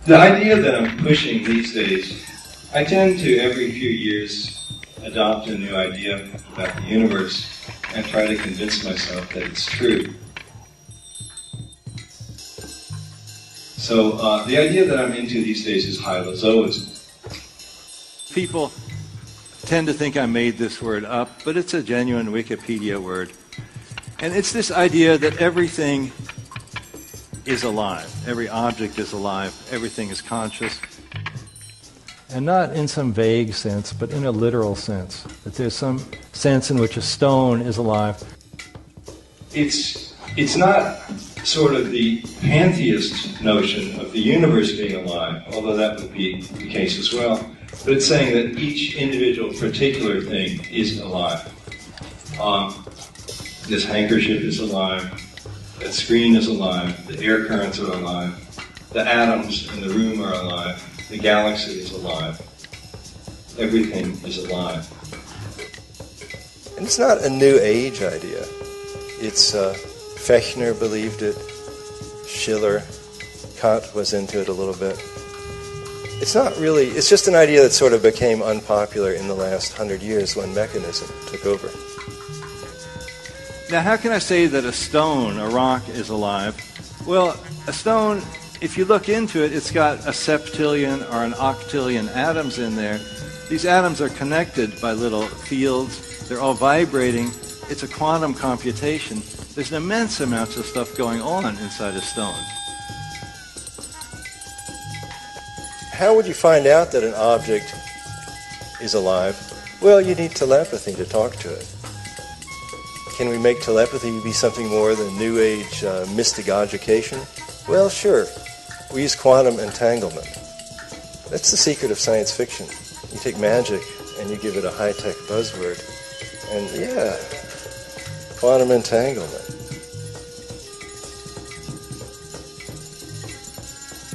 The idea that I'm pushing these days, I tend to every few years adopt a new idea about the universe and try to convince myself that it's true. So the idea that I'm into these days is Hylozoism. People tend to think I made this word up, but it's a genuine Wikipedia word. And it's this idea that everything is alive. Every object is alive. Everything is conscious. And not in some vague sense, but in a literal sense. That there's some sense in which a stone is alive. It's not sort of the pantheist notion of the universe being alive, although that would be the case as well. But it's saying that each individual particular thing is alive. This handkerchief is alive. That screen is alive. The air currents are alive. The atoms in the room are alive. The galaxy is alive. Everything is alive. And it's not a New Age idea. It's Fechner believed it. Schiller, Kant was into it a little bit. It's not really, it's just an idea that sort of became unpopular in the last 100 years when mechanism took over. Now, how can I say that a stone, a rock, is alive? Well, a stone, if you look into it, it's got a septillion or an octillion atoms in there. These atoms are connected by little fields. They're all vibrating. It's a quantum computation. There's immense amounts of stuff going on inside a stone. How would you find out that an object is alive? Well, you need telepathy to talk to it. Can we make telepathy be something more than New Age mystagogication? Well, sure. We use quantum entanglement. That's the secret of science fiction. You take magic and you give it a high-tech buzzword, and yeah, quantum entanglement.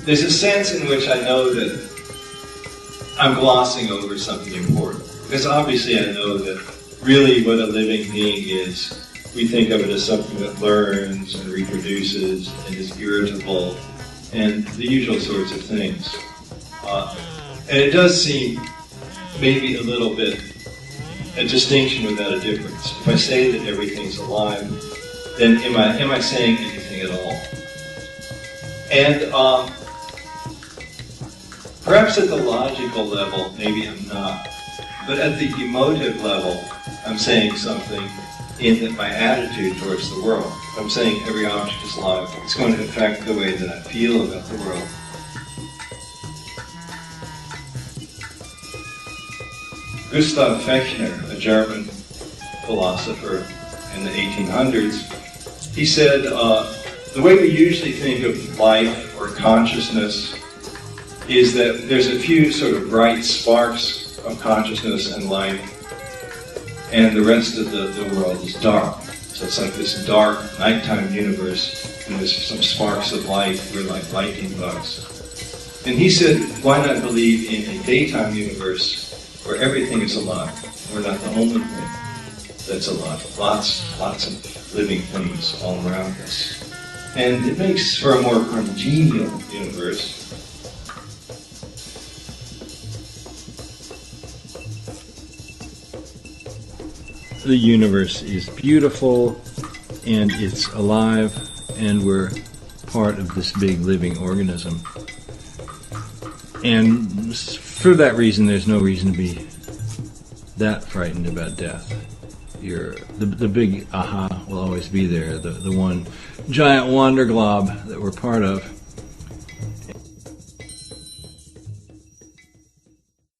There's a sense in which I know that I'm glossing over something important. Because obviously I know that really what a living being is, we think of it as something that learns and reproduces and is irritable and the usual sorts of things. And it does seem maybe a little bit a distinction without a difference. If I say that everything's alive, then am I saying anything at all? And perhaps at the logical level, maybe I'm not. But at the emotive level, I'm saying something in my attitude towards the world. I'm saying every object is alive. It's going to affect the way that I feel about the world. Gustav Fechner, a German philosopher in the 1800s, he said, the way we usually think of life or consciousness is that there's a few sort of bright sparks of consciousness and life, and the rest of the world is dark. So it's like this dark nighttime universe, and there's some sparks of light. We're like lightning bugs. And he said, why not believe in a daytime universe where everything is alive? We're not the only thing that's alive. Lots of living things all around us. And it makes for a more congenial universe. The universe is beautiful, and it's alive, and we're part of this big living organism. And for that reason, there's no reason to be that frightened about death. The big aha will always be there, the one giant wonder glob that we're part of.